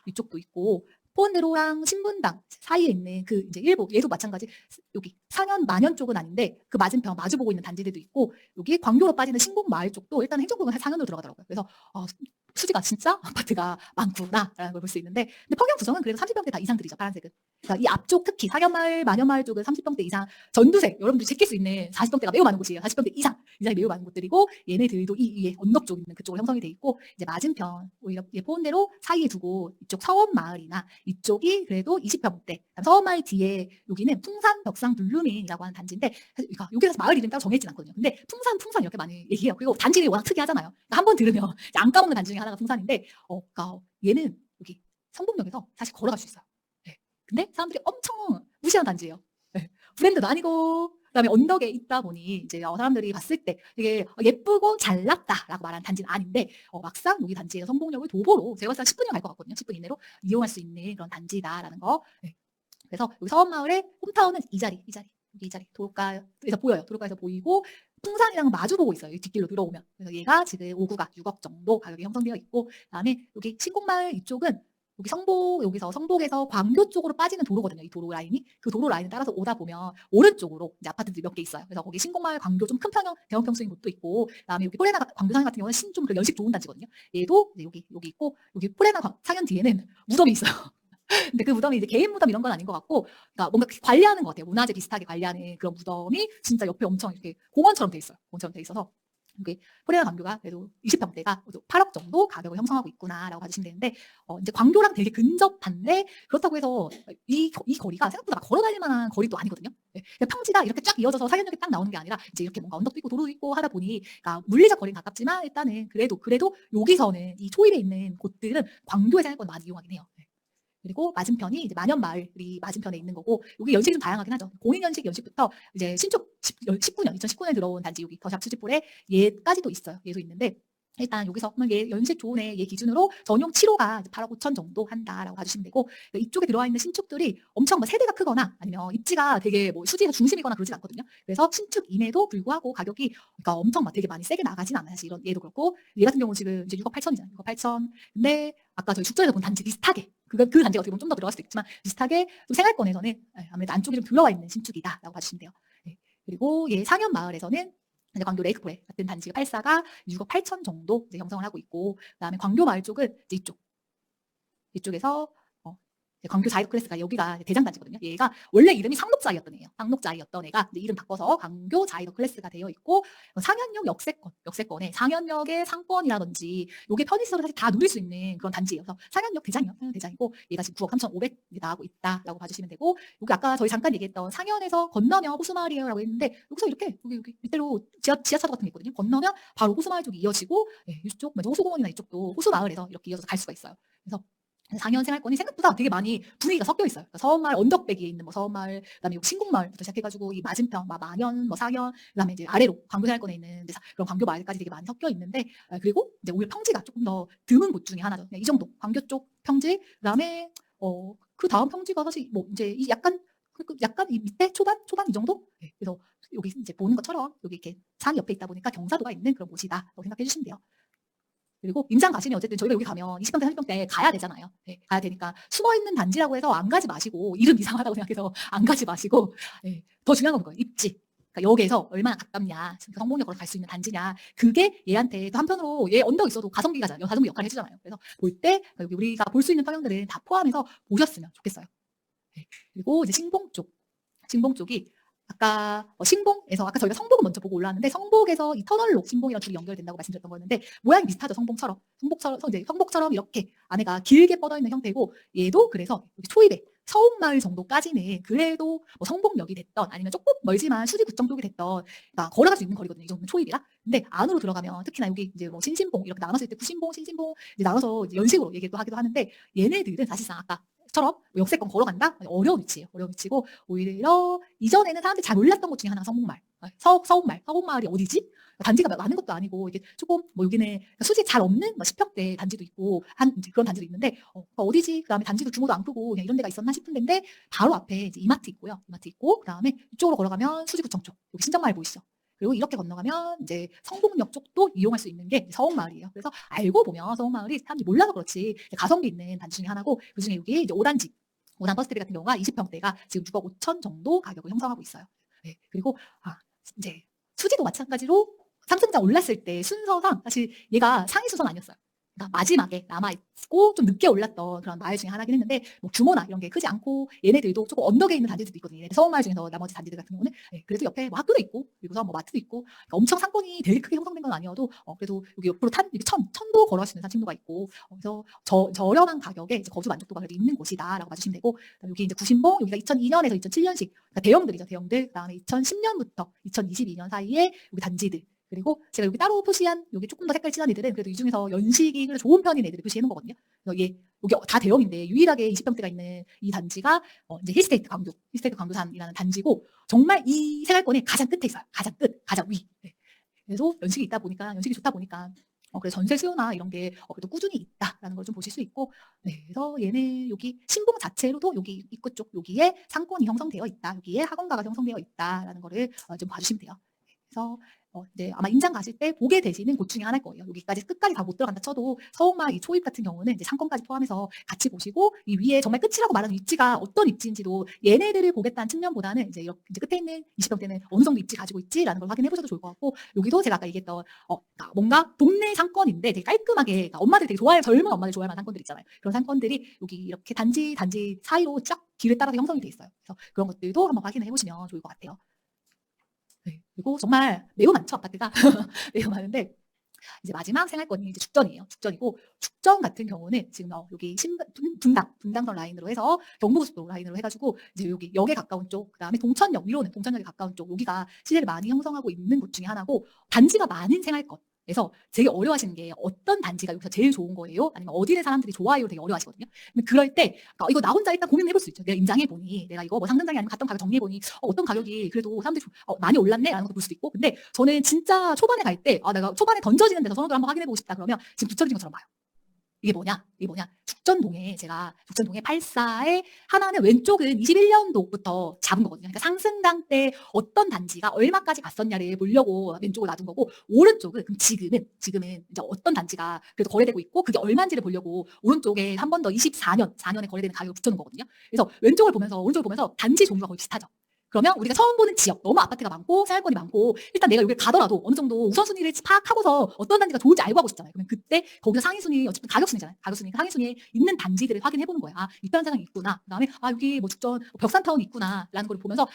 위쪽도 있고 포은대로랑 신분당 사이에 있는 그 이제 일부 얘도 마찬가지 여기 상현 만현 쪽은 아닌데 그 맞은편 마주보고 있는 단지들도 있고 여기 광교로 빠지는 신곡마을 쪽도 일단 행정구역은 상현으로 들어가더라고요. 그래서 수지가 진짜 아파트가 많구나라는 걸 볼 수 있는데 근데 평형 구성은 그래도 30평대 다 이상들이죠. 파란색은. 그러니까 이 앞쪽 특히 상현마을, 만현마을 쪽은 30평대 이상 전두색 여러분들이 제낄 수 있는 40평대가 매우 많은 곳이에요. 40평대 이상이 매우 많은 곳들이고 얘네들도 이 위에 언덕 쪽 있는 그쪽으로 형성이 돼 있고 이제 맞은편 오히려 포온대로 사이에 두고 이쪽 서원마을이나 이쪽이 그래도 20평대 서원마을 뒤에 여기는 풍산 벽상 블루민이라고 하는 단지인데 그러니까 여기서 마을 이름 따로 정해있진 않거든요. 근데 풍산 이렇게 많이 얘기해요. 그리고 단지들이 워낙 특이하잖아요. 그러니까 한 번 들으면 안 까먹는 단지 중에 하나가 풍산인데 그러니까 얘는 여기 성북역에서 사실 걸어갈 수 있어요. 근데 사람들이 엄청 무시하는 단지예요. 브랜드도 아니고 그다음에 언덕에 있다 보니 이제 사람들이 봤을 때 되게 예쁘고 잘났다라고 말하는 단지는 아닌데 막상 여기 단지에서 성북역을 도보로 제가 봤을 때 10분이면 갈 것 같거든요. 10분 이내로 이용할 수 있는 그런 단지다라는 거. 그래서 여기 서원마을의 홈타운은 이 자리 여기 이 자리 도로가에서 보여요. 도로가에서 보이고 풍산이랑 마주 보고 있어요. 뒷길로 들어오면. 그래서 얘가 지금 5구가 6억 정도 가격이 형성되어 있고 그다음에 여기 신곡마을 이쪽은 여기서 성북에서 광교 쪽으로 빠지는 도로거든요. 이 도로 라인이. 그 도로 라인을 따라서 오다 보면 오른쪽으로 이제 아파트들이 몇 개 있어요. 그래서 거기 신곡마을 광교 좀 큰 평형, 대형 평수인 곳도 있고 그다음에 여기 포레나 광교상현 같은 경우는 좀 연식 좋은 단지거든요. 얘도 이제 여기 있고 여기 포레나 상현 뒤에는 무덤이 있어요. 근데 그 무덤이 이제 개인 무덤 이런 건 아닌 것 같고, 그러니까 뭔가 관리하는 것 같아요. 문화재 비슷하게 관리하는 그런 무덤이 진짜 옆에 엄청 이렇게 공원처럼 돼 있어요. 공원처럼 돼 있어서 이게 코리아 광교가 그래도 20평대가 8억 정도 가격을 형성하고 있구나라고 봐주시면 되는데, 이제 광교랑 되게 근접한데 그렇다고 해서 이 거리가 생각보다 막 걸어 다닐 만한 거리도 아니거든요. 예, 그냥 평지가 이렇게 쫙 이어져서 사견역이 딱 나오는 게 아니라 이제 이렇게 뭔가 언덕도 있고 도로도 있고 하다 보니, 그러니까 물리적 거리는 가깝지만 일단은 그래도 여기서는 이 초입에 있는 곳들은 광교의 생활권 많이 이용하긴 해요. 예. 그리고 맞은편이 이제 만연마을이 맞은편에 있는 거고, 여기 연식이 좀 다양하긴 하죠. 공인연식 연식부터 이제 신축 19년, 2019년에 들어온 단지 여기 더샵 수지볼에 얘까지도 있어요. 얘도 있는데, 일단 여기서 그러면 얘 연식 좋은 얘 기준으로 전용 7호가 8억 5천 정도 한다라고 봐주시면 되고, 이쪽에 들어와 있는 신축들이 엄청 뭐 세대가 크거나 아니면 입지가 되게 뭐 수지에서 중심이거나 그러진 않거든요. 그래서 신축임에도 불구하고 가격이 그러니까 엄청 막 되게 많이 세게 나가진 않아요. 사실 이런 얘도 그렇고, 얘 같은 경우는 지금 이제 6억 8천이잖아요. 6억 8천. 근데 아까 저희 축전에서 본 단지 비슷하게 그 단지가 어떻게 보면 좀 더 들어갈 수도 있지만 비슷하게 좀 생활권에서는 아무래도 안쪽이 좀 들어와 있는 신축이다라고 봐주시면 돼요. 네. 그리고 얘 상현 마을에서는 이제 광교 레이크포레 같은 단지가 8사가 6억 8천 정도 이제 형성을 하고 있고, 그다음에 광교 마을 쪽은 이제 이쪽에서 광교 자이로 클래스가 여기가 대장 단지거든요. 얘가 원래 이름이 상록자이였던 애예요. 상록자이였던 애가 이름 바꿔서 광교 자이로 클래스가 되어 있고, 상현역 역세권에 상현역의 상권이라든지 요게 편의시설을 사실 다 누릴 수 있는 그런 단지예요. 그래서 상현역 대장이요. 상현 대장이고 얘가 지금 9억 3,500 나가고 있다라고 봐주시면 되고, 여기 아까 저희 잠깐 얘기했던 상현에서 건너면 호수마을이에요라고 했는데, 여기서 이렇게 여기 밑으로 지하차도 같은 게 있거든요. 건너면 바로 호수마을 쪽이 이어지고, 이쪽 호수공원이나 이쪽도 호수마을에서 이렇게 이어서 갈 수가 있어요. 그래서 상현 생활권이 생각보다 되게 많이 분위기가 섞여 있어요. 그러니까 서원마을 언덕배기에 있는 뭐 서원마을, 그다음에 신곡마을부터 시작해가지고 이 맞은편, 만현, 상현, 그다음에 이제 아래로 광교 생활권에 있는 광교 마을까지 되게 많이 섞여 있는데, 그리고 이제 오히려 평지가 조금 더 드문 곳 중에 하나죠. 이 정도 광교 쪽 평지, 그다음에 그 다음 평지가 사실 뭐 이제 이 약간 이 밑에 초반 이 정도. 네, 그래서 여기 이제 보는 것처럼 여기 이렇게 산 옆에 있다 보니까 경사도가 있는 그런 곳이다라고 생각해 주시면 돼요. 그리고 임장 가시면 어쨌든 저희가 여기 가면 20평대, 30평대 가야 되잖아요. 네, 가야 되니까 숨어있는 단지라고 해서 안 가지 마시고, 이름 이상하다고 생각해서 안 가지 마시고, 더 중요한 건 그거예요. 입지. 그러니까 역에서 얼마나 가깝냐, 성공역으로 갈 수 있는 단지냐, 그게 얘한테 또 한편으로 얘 언덕 있어도 가성비가잖아요. 가성비 역할을 해주잖아요. 그래서 볼 때 여기 우리가 볼 수 있는 평형들은 다 포함해서 보셨으면 좋겠어요. 네. 그리고 이제 신봉 쪽이 아까 신봉에서 아까 저희가 성복을 먼저 보고 올라왔는데, 성복에서 이 터널로 신봉이랑 줄이 연결된다고 말씀드렸던 거였는데, 모양이 비슷하죠. 성복처럼 이렇게 안에가 길게 뻗어 있는 형태고, 얘도 그래서 여기 초입에 서옥마을 정도까지는 그래도 뭐 성복역이 됐던 아니면 조금 멀지만 수지구청 쪽이 됐던, 그러니까 걸어갈 수 있는 거리거든요. 이 정도는 초입이라. 근데 안으로 들어가면 특히나 여기 이제 뭐 신신봉 이렇게 나눴을 때 구신봉, 신신봉 이제 나눠서 이제 연식으로 얘기도 하기도 하는데, 얘네들은 사실상 아까 처럼 역세권 걸어간다? 어려운 위치예요. 어려운 위치고, 오히려 이전에는 사람들이 잘 몰랐던 것 중에 하나가 성북마을. 서북마을이 어디지? 단지가 많은 것도 아니고, 이게 조금 뭐 여기는 수지 잘 없는 뭐 10평대 단지도 있고 한 이제 그런 단지도 있는데, 어디지? 그다음에 단지도 규모도 안 크고 그냥 이런 데가 있었나 싶은 데인데, 바로 앞에 이제 이마트 있고요. 이마트 있고, 그다음에 이쪽으로 걸어가면 수지구청 쪽, 여기 신정마을 보이시죠? 그리고 이렇게 건너가면 이제 성북역 쪽도 이용할 수 있는 게 서옥마을이에요. 그래서 알고 보면 서옥마을이 사람들이 몰라서 그렇지 가성비 있는 단지 중에 하나고, 그중에 여기 이제 5단지, 5단 버스트리 같은 경우가 20평대가 지금 6억 5천 정도 가격을 형성하고 있어요. 네, 그리고 이제 수지도 마찬가지로 상승장 올랐을 때 순서상 사실 얘가 상위 수선 아니었어요. 그러니까 마지막에 남아있고 좀 늦게 올랐던 그런 마을 중에 하나긴 했는데, 뭐 규모나 이런 게 크지 않고 얘네들도 조금 언덕에 있는 단지들도 있거든요. 얘네들 서울마을 중에서 나머지 단지들 같은 경우는 그래도 옆에 뭐 학교도 있고, 그리고서 뭐 마트도 있고, 그러니까 엄청 상권이 되게 크게 형성된 건 아니어도 그래도 여기 옆으로 이렇게 천도 걸어갈 수 있는 산책로가 있고, 그래서 저렴한 가격에 이제 거주 만족도가 그래도 있는 곳이다라고 봐주시면 되고, 여기 이제 구신봉, 여기가 2002년에서 2007년식 그러니까 대형들이죠. 대형들. 그다음에 2010년부터 2022년 사이에 여기 단지들. 그리고 제가 여기 따로 표시한 여기 조금 더 색깔 진한 애들은 그래도 이 중에서 연식이 그래도 좋은 편인 애들을 표시해 놓은 거거든요. 그래서 여기 다 대형인데 유일하게 20평대가 있는 이 단지가 이제 힐스테이트 광교산이라는 단지고, 정말 이 생활권의 가장 끝에 있어요. 가장 끝, 가장 위. 네. 그래서 연식이 좋다 보니까 그래서 전세 수요나 이런 게 그래도 꾸준히 있다라는 걸 좀 보실 수 있고, 네, 그래서 얘는 여기 신봉 자체로도 여기 입구 쪽 여기에 상권이 형성되어 있다, 여기에 학원가가 형성되어 있다라는 거를 좀 봐주시면 돼요. 그래서 이제 아마 임장 가실 때 보게 되시는 곳 중에 하나일 거예요. 여기까지 끝까지 다 못 들어간다 쳐도 서울마 이 초입 같은 경우는 이제 상권까지 포함해서 같이 보시고 이 위에 정말 끝이라고 말하는 입지가 어떤 입지인지도 얘네들을 보겠다는 측면보다는 이제 이렇게 이제 끝에 있는 20평대는 어느 정도 입지 가지고 있지라는 걸 확인해 보셔도 좋을 것 같고 여기도 제가 아까 얘기했던 그러니까 뭔가 동네 상권인데 되게 깔끔하게 그러니까 엄마들 되게 좋아할 젊은 엄마들 좋아할 만한 상권들 있잖아요. 그런 상권들이 여기 이렇게 단지 사이로 쫙 길을 따라서 형성이 돼 있어요. 그래서 그런 것들도 한번 확인을 해보시면 좋을 것 같아요. 네. 그리고 정말 매우 많죠, 아파트가. 매우 많은데 이제 마지막 생활권이 이제 죽전이에요. 죽전이고 죽전 같은 경우는 지금 여기 분당선 라인으로 해서 경부고속도로 라인으로 해가지고 이제 여기 역에 가까운 쪽, 그다음에 동천역 위로는 동천역에 가까운 쪽 여기가 시세를 많이 형성하고 있는 곳 중에 하나고 단지가 많은 생활권. 그래서 되게 어려워하시는 게 어떤 단지가 여기서 제일 좋은 거예요? 아니면 어디를 사람들이 좋아해요? 되게 어려워하시거든요. 그럴 때 이거 나 혼자 일단 고민해볼 수 있죠. 내가 임장해보니 내가 이거 뭐 상승장이 아니면 갔던 가격 정리해보니 어떤 가격이 그래도 사람들이 많이 올랐네? 라는 것도 볼 수도 있고 근데 저는 진짜 초반에 갈 때 내가 초반에 던져지는 데서 선호도를 한번 확인해보고 싶다 그러면 지금 붙여진 것처럼 봐요. 이게 뭐냐? 죽전동에 제가 죽전동에 84에 하나는 왼쪽은 21년도부터 잡은 거거든요. 그러니까 상승장 때 어떤 단지가 얼마까지 갔었냐를 보려고 왼쪽을 놔둔 거고 오른쪽은 그럼 지금은 이제 어떤 단지가 그래도 거래되고 있고 그게 얼마인지를 보려고 오른쪽에 한 번 더 4년에 거래되는 가격을 붙여놓은 거거든요. 그래서 오른쪽을 보면서 단지 종류가 거의 비슷하죠. 그러면 우리가 처음 보는 지역, 너무 아파트가 많고 생활권이 많고 일단 내가 여기를 가더라도 어느 정도 우선순위를 파악하고서 어떤 단지가 좋은지 알고 가고 싶잖아요. 그러면 그때 거기서 상위순위, 어쨌든 가격순위잖아요. 가격순위니까 상위순위에 있는 단지들을 확인해보는 거예요. 이편세상이 있구나. 그다음에 여기 뭐 죽전, 벽산타운이 있구나. 라는 걸 보면서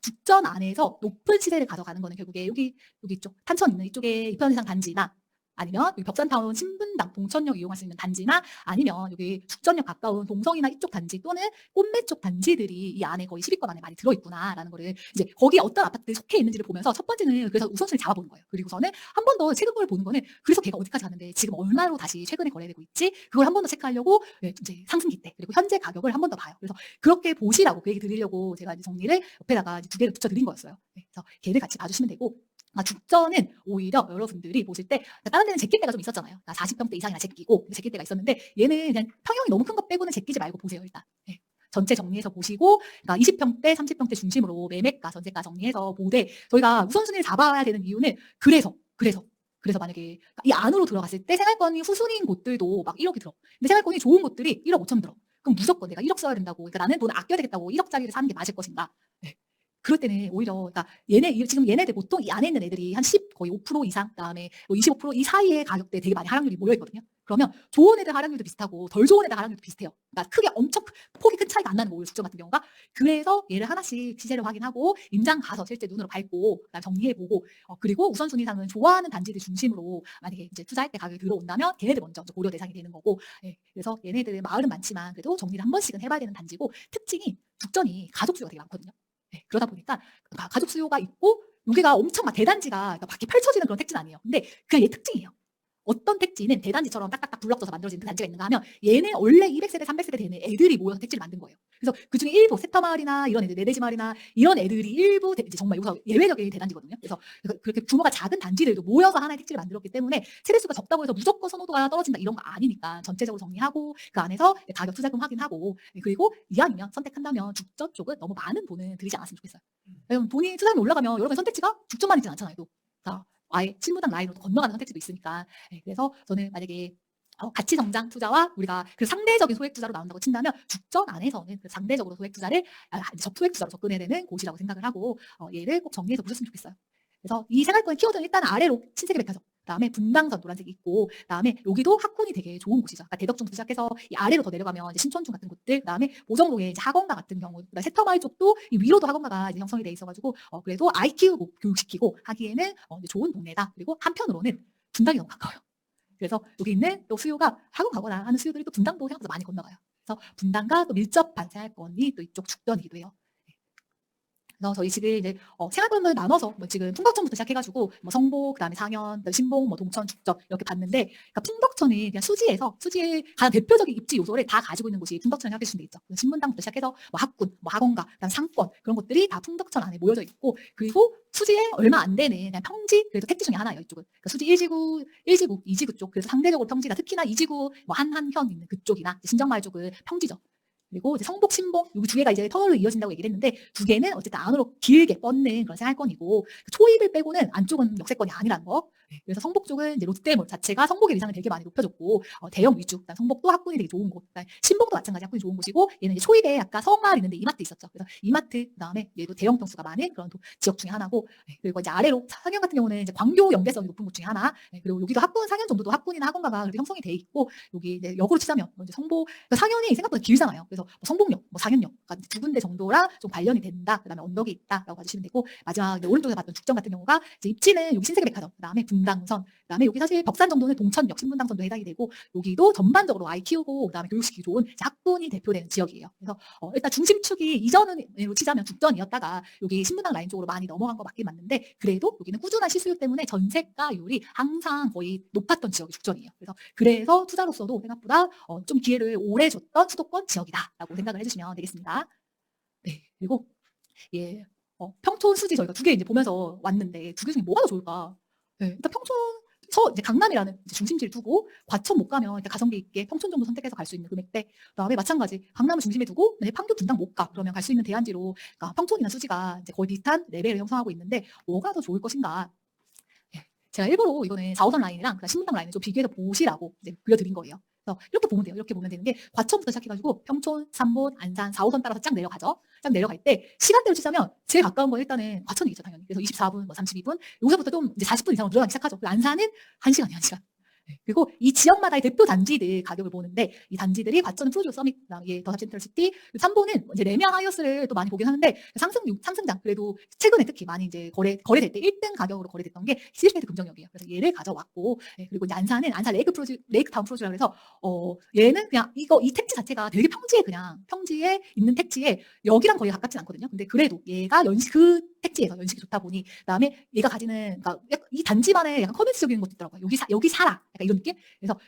죽전 안에서 높은 시세를 가져가는 거는 결국에 여기 이쪽, 탄천 있는 이쪽에 이편세상 단지나 아니면 여기 벽산타운 신분당 동천역 이용할 수 있는 단지나 아니면 여기 죽전역 가까운 동성이나 이쪽 단지 또는 꽃매 쪽 단지들이 이 안에 거의 10위권 안에 많이 들어있구나라는 거를 이제 거기에 어떤 아파트들이 속해 있는지를 보면서 첫 번째는 그래서 우선순위를 잡아보는 거예요. 그리고서는 한 번 더 최근 거를 보는 거는 그래서 걔가 어디까지 가는데 지금 얼마로 다시 최근에 거래되고 있지? 그걸 한 번 더 체크하려고 이제 상승기 때 그리고 현재 가격을 한 번 더 봐요. 그래서 그렇게 보시라고 그 얘기 드리려고 제가 이제 정리를 옆에다가 이제 두 개를 붙여드린 거였어요. 그래서 걔를 같이 봐주시면 되고 죽전은 오히려 여러분들이 보실 때 다른 데는 제낄 때가 좀 있었잖아요. 40평대 이상이나 제끼고 제낄 때가 있었는데 얘는 그냥 평형이 너무 큰 거 빼고는 제끼지 말고 보세요 일단. 네. 전체 정리해서 보시고 그러니까 20평대, 30평대 중심으로 매매가, 전세가 정리해서 보되 저희가 우선순위를 잡아야 되는 이유는 그래서 만약에 이 안으로 들어갔을 때 생활권이 후순위인 곳들도 막 1억이 들어. 근데 생활권이 좋은 곳들이 1억 5천 들어. 그럼 무조건 내가 1억 써야 된다고. 그러니까 나는 돈을 아껴야 되겠다고 1억짜리를 사는 게 맞을 것인가? 네. 그럴 때는 오히려 그러니까 지금 얘네들 보통 이 안에 있는 애들이 한 10 거의 5% 이상 그다음에 뭐 25%이 사이의 가격대에 되게 많이 하락률이 모여 있거든요. 그러면 좋은 애들 하락률도 비슷하고 덜 좋은 애들 하락률도 비슷해요. 그러니까 크게 엄청 폭이 큰 차이가 안 나는 거예요. 죽전 같은 경우가. 그래서 얘를 하나씩 시세를 확인하고 임장 가서 실제 눈으로 밟고 그다음에 정리해보고 그리고 우선순위상은 좋아하는 단지들 중심으로 만약에 이제 투자할 때 가격이 들어온다면 걔네들 먼저 고려 대상이 되는 거고 그래서 얘네들 마을은 많지만 그래도 정리를 한 번씩은 해봐야 되는 단지고 특징이 죽전이 가족 수요가 되게 많거든요. 그러다 보니까 가족 수요가 있고 여기가 엄청 막 대단지가 그러니까 밖에 펼쳐지는 그런 택지는 아니에요. 근데 그냥 얘 특징이에요. 어떤 택지는 대단지처럼 딱딱딱 블럭져서 만들어진 그 단지가 있는가 하면 얘는 원래 200세대, 300세대 되는 애들이 모여서 택지를 만든 거예요. 그래서 그중에 일부 세터마을이나 이런 애들, 내대지 마을이나 이런 애들이 일부 이제 정말 여기서 예외적인 대단지거든요. 그래서 그렇게 규모가 작은 단지들도 모여서 하나의 택지를 만들었기 때문에 세대수가 적다고 해서 무조건 선호도가 떨어진다 이런 거 아니니까 전체적으로 정리하고 그 안에서 가격 투자금 확인하고 그리고 이왕이면 선택한다면 죽전 쪽은 너무 많은 돈은 들이지 않았으면 좋겠어요. 왜냐면 돈이 투자금이 올라가면 여러분 선택지가 죽전만 있진 않잖아요. 또. 아예 신무당 라인으로 건너가는 선택지도 있으니까. 그래서 저는 만약에 가치 성장 투자와 우리가 그 상대적인 소액 투자로 나온다고 친다면 죽전 안에서는 그 상대적으로 소액 투자를 소액 투자로 접근해야 되는 곳이라고 생각을 하고 얘를 꼭 정리해서 보셨으면 좋겠어요. 그래서 이 생활권 키워드는 일단 아래로 신세계 백화점, 그다음에 분당선 노란색이 있고, 그다음에 여기도 학군이 되게 좋은 곳이죠. 그러니까 대덕중부터 시작해서 이 아래로 더 내려가면 이제 신촌중 같은 곳들, 그다음에 보정동에 이제 학원가 같은 경우, 그다음에 세터마을 쪽도 이 위로도 학원가가 이제 형성이 돼 있어가지고 그래도 아이 키우고 교육시키고 하기에는 이제 좋은 동네다. 그리고 한편으로는 분당이 너무 가까워요. 그래서 여기 있는 또 수요가 학원 가거나 하는 수요들이 또 분당도 생각보다 많이 건너가요. 그래서 분당과 또 밀접한 생활권이 또 이쪽 죽전이기도 해요. 그래서 저희 지금 이제 생활권을 나눠서 뭐 지금 풍덕천부터 시작해가지고 뭐 성복, 그다음에 상현, 그다음에 신봉, 뭐 동천, 죽전 이렇게 봤는데, 그러니까 풍덕천이 그냥 수지의 가장 대표적인 입지 요소를 다 가지고 있는 곳이 풍덕천 생각해 주시면 되겠죠. 신문당부터 시작해서 뭐 학군, 뭐 학원가, 그다음 상권 그런 것들이 다 풍덕천 안에 모여져 있고, 그리고 수지에 얼마 안 되는 그냥 평지 그래도 택지 중에 하나예요. 이쪽은 그러니까 수지 1지구, 2지구 쪽 그래서 상대적으로 평지가 특히나 2지구 뭐 한현 있는 그쪽이나 신정마을 쪽은 평지죠. 그리고 이제 성복, 신복 요 두 개가 이제 터널로 이어진다고 얘기를 했는데 두 개는 어쨌든 안으로 길게 뻗는 그런 생활권이고 초입을 빼고는 안쪽은 역세권이 아니라는 거. 그래서 성복 쪽은 이제 롯데몰 자체가 성복의 위상을 되게 많이 높여줬고 대형 위주, 그다음 성복도 학군이 되게 좋은 곳, 그다음 신복도 마찬가지 학군이 좋은 곳이고 얘는 이제 초입에 아까 성마을 있는데 이마트 있었죠. 그래서 이마트 그다음에 얘도 대형 평수가 많은 그런 지역 중에 하나고 그리고 이제 아래로 상현 같은 경우는 이제 광교 연계성이 높은 곳 중에 하나. 그리고 여기도 학군 상현 정도도 학군이나 학원가가 그렇게 형성이 돼 있고 여기 이제 역으로 치자면 이제 성복 그러니까 상현이 생각보다 길잖아요. 그래서 뭐 성복역, 뭐 상현역 그러니까 두 군데 정도랑 좀 관련이 된다. 그다음에 언덕이 있다라고 봐주시면 되고 마지막 오른쪽에 봤던 죽전 같은 경우가 이제 입지는 여기 신세계백화점, 그다음에 분당선, 그다음에 여기 사실 벽산 정도는 동천역, 신분당선도 해당이 되고 여기도 전반적으로 아이 키우고 그다음에 교육시키기 좋은 학군이 대표되는 지역이에요. 그래서 일단 중심축이 이전으로 치자면 죽전이었다가 여기 신분당 라인 쪽으로 많이 넘어간 거 맞긴 맞는데 그래도 여기는 꾸준한 시수요 때문에 전세가율이 항상 거의 높았던 지역이 죽전이에요. 그래서 투자로서도 생각보다 좀 기회를 오래 줬던 수도권 지역이다라고 생각을 해주시면 되겠습니다. 네, 그리고 예, 평촌 수지 저희가 두 개 이제 보면서 왔는데 두 개 중에 뭐가 더 좋을까? 네, 일단 평촌서 이제 강남이라는 이제 중심지를 두고 과천 못 가면 일단 가성비 있게 평촌 정도 선택해서 갈 수 있는 금액대. 그다음에 마찬가지 강남을 중심에 두고 만약 판교 분당 못 가. 그러면 갈 수 있는 대안지로 그러니까 평촌이나 수지가 이제 거의 비슷한 레벨을 형성하고 있는데 뭐가 더 좋을 것인가? 예, 제가 일부러 이거는 4호선 라인이랑 신분당 라인을 좀 비교해서 보시라고 이제 그려드린 거예요. 그래서 이렇게 보면 돼요. 이렇게 보면 되는 게 과천부터 시작해가지고 평촌, 삼본, 안산, 4호선 따라서 쫙 내려가죠. 쫙 내려갈 때 시간대로 치자면 제일 가까운 건 일단은 과천이겠죠, 당연히. 그래서 24분, 뭐 32분, 여기서부터 좀 이제 40분 이상으로 늘어나기 시작하죠. 안산은 1시간이에요, 1시간. 그리고 이 지역마다의 대표 단지들 가격을 보는데 이 단지들이 과천은 프로듀오 서밋, 더샵 센트럴시티, 삼보는 이제 레미안 하이어스를 또 많이 보긴 하는데 상승장 그래도 최근에 특히 많이 이제 거래될 때 1등 가격으로 거래됐던 게 시스테이트 금정역이에요. 그래서 얘를 가져왔고 그리고 이제 안산은 안산 레이크타운 프로듀라고 해서 얘는 그냥 이 택지 자체가 되게 평지에 있는 택지에 여기랑 거의 가깝진 않거든요. 근데 그래도 얘가 그 택지에서 연식이 좋다 보니 그다음에 얘가 가지는 그러니까 이 단지만의 약간 커뮤니티적인 것도 있더라고요. 여기 살아. 약간 이런 느낌?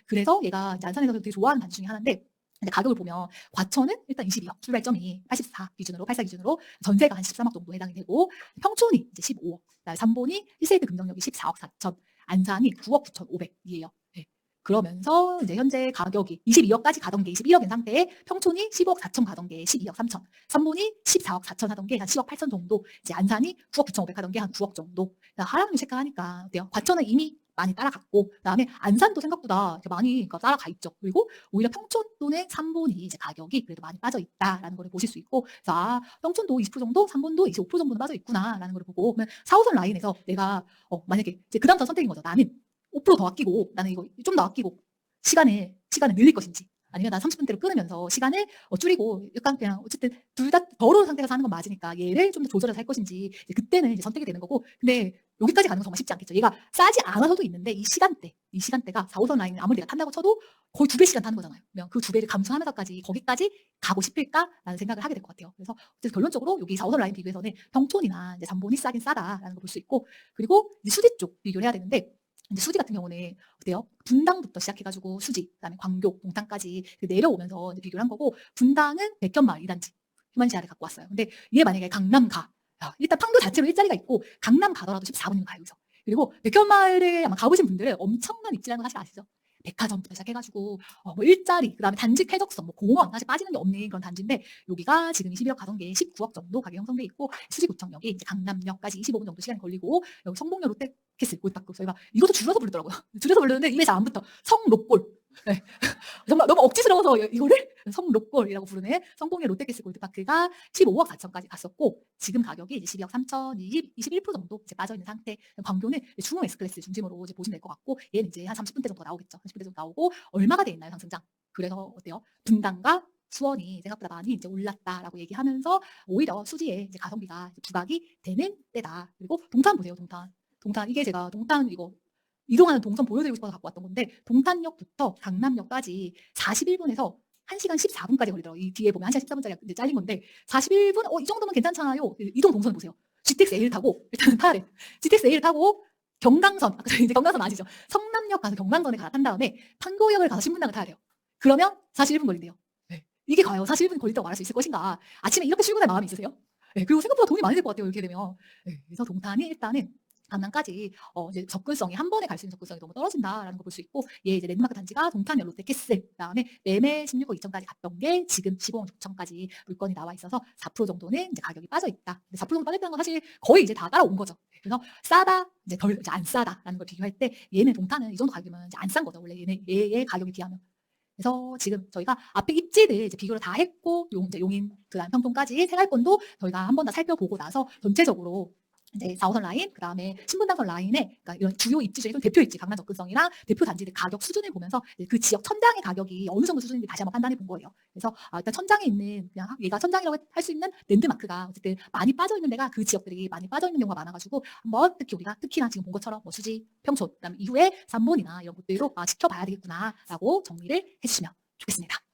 그래서 얘가 이제 안산에서 되게 좋아하는 단지 중에 하나인데 근데 가격을 보면 과천은 일단 22억, 출발점이 84 기준으로, 84 기준으로 전세가 한 13억 정도 해당이 되고 평촌이 이제 15억, 삼본이 1세대 금정역이 14억 4천, 안산이 9억 9,500이에요. 네. 그러면서 이제 현재 가격이 22억까지 가던 게 21억인 상태에 평촌이 15억 4천 가던 게 12억 3천, 삼본이 14억 4천 하던 게 한 10억 8천 정도, 이제 안산이 9억 9,500 하던 게 한 9억 정도. 하락률 체크하니까 어때요? 과천은 이미 많이 따라갔고 그다음에 안산도 생각보다 많이 그러니까 따라가 있죠. 그리고 오히려 평촌 또는 삼본이 이제 가격이 그래도 많이 빠져 있다라는 걸 보실 수 있고 그래서 평촌도 20% 정도, 삼본도 25% 정도는 빠져 있구나라는 걸 보고 그러면 4호선 라인에서 내가 만약에 이제 그다음부터 선택인 거죠. 나는 5%더 아끼고 나는 이거 좀 더 아끼고 시간을 늘릴 것인지 아니면 난 30분대로 끊으면서 시간을 줄이고 약간 그냥 어쨌든 둘 다 더러운 상태에서 하는 건 맞으니까 얘를 좀 더 조절해서 할 것인지 이제 그때는 선택이 되는 거고 근데 여기까지 가는 건 정말 쉽지 않겠죠. 얘가 싸지 않아서도 있는데 이 시간대가 4호선 라인을 아무리 내가 탄다고 쳐도 거의 2배 시간 타는 거잖아요. 그러면 그 2배를 감수하면서까지 거기까지 가고 싶을까라는 생각을 하게 될 것 같아요. 그래서 어쨌든 결론적으로 여기 4호선 라인 비교해서는 평촌이나 이제 삼본이 싸긴 싸다라는 걸 볼 수 있고 그리고 이제 수지 쪽 비교를 해야 되는데 이제 수지 같은 경우는 어때요? 분당부터 시작해가지고 수지, 그다음에 광교, 동탄까지 내려오면서 이제 비교를 한 거고 분당은 백현마을 2단지 휴먼시아를 갖고 왔어요. 근데 얘 만약에 강남 가 일단 판교 자체로 일자리가 있고 강남 가더라도 14분이면 가요. 여기서. 그리고 백현마을에 아마 가보신 분들은 엄청난 입지라는 거 사실 아시죠? 백화점부터 시작해가지고 뭐 일자리, 그다음에 단지 쾌적성, 뭐 공원 사실 빠지는 게 없는 그런 단지인데 여기가 지금 21억 가던 게 19억 정도 가격 형성돼 있고 수지구청역이 이제 강남역까지 25분 정도 시간이 걸리고 여기 성동역 롯데캐슬 골드파크 저희가 이것도 줄여서 부르더라고요. 줄여서 부르는데 입에서 안 붙어. 성록골. 네. 정말 너무 억지스러워서 이거를 성록골이라고 부르는 성공의 롯데캐슬 골드파크가 15억 4천까지 갔었고 지금 가격이 이제 12억 3천, 21% 정도 이제 빠져 있는 상태. 광교는 중흥 S클래스 중심으로 이제 보시면 될 것 같고 얘는 이제 한 30분대 정도 나오겠죠. 30분대 정도 나오고 얼마가 돼 있나요 상승장? 그래서 어때요? 분당과 수원이 생각보다 많이 이제 올랐다라고 얘기하면서 오히려 수지에 이제 가성비가 이제 부각이 되는 때다. 그리고 동탄 보세요, 동탄 이게 제가 동탄 이거 이동하는 동선 보여드리고 싶어서 갖고 왔던 건데 동탄역부터 강남역까지 41분에서 1시간 14분까지 걸리더라고요. 이 뒤에 보면 1시간 14분짜리 이제 잘린 건데 41분? 이 정도면 괜찮잖아요. 이동 동선 보세요. GTX A를 타고 일단은 타야 돼. GTX A를 타고 경강선, 아까 이제 경강선 아시죠? 성남역 가서 경강선에 갈아탄 다음에 판교역을 가서 신분당을 타야 돼요. 그러면 41분 걸린대요. 네. 이게 과연 41분 걸린다고 말할 수 있을 것인가? 아침에 이렇게 출근할 마음이 있으세요? 네. 그리고 생각보다 돈이 많이 들 것 같아요. 이렇게 되면. 네. 그래서 동탄이 일단은 강남까지 이제 접근성이 한 번에 갈 수 있는 접근성이 너무 떨어진다라는 걸 볼 수 있고 얘 이제 랜드마크 단지가 동탄역 롯데캐슬 그다음에 매매 16억 2천까지 갔던 게 지금 15억 6천까지 물건이 나와 있어서 4% 정도는 이제 가격이 빠져 있다. 근데 4% 정도 빠졌다는 건 사실 거의 이제 다 따라온 거죠. 그래서 싸다 이제 덜 이제 안 싸다라는 걸 비교할 때 얘는 동탄은 이 정도 가격이면 이제 안 싼 거죠. 원래 얘는 얘의 가격에 비하면. 그래서 지금 저희가 앞에 입지들 이제 비교를 다 했고 이제 용인 그다음 평촌까지 생활권도 저희가 한 번 다 살펴보고 나서 전체적으로 이제 4호선 라인 그다음에 신분당선 라인에 그러니까 이런 주요 입지 중에 좀 대표 입지 강남 접근성이랑 대표 단지들 가격 수준을 보면서 그 지역 천장의 가격이 어느 정도 수준인지 다시 한번 판단해 본 거예요. 그래서 일단 천장에 있는 그냥 얘가 천장이라고 할 수 있는 랜드마크가 어쨌든 많이 빠져 있는 데가 그 지역들이 많이 빠져 있는 경우가 많아가지고 한번 특히 우리가 특히나 지금 본 것처럼 뭐 수지, 평촌, 그다음에 이후에 삼본이나 이런 곳들도 지켜봐야 되겠구나라고 정리를 해주시면 좋겠습니다.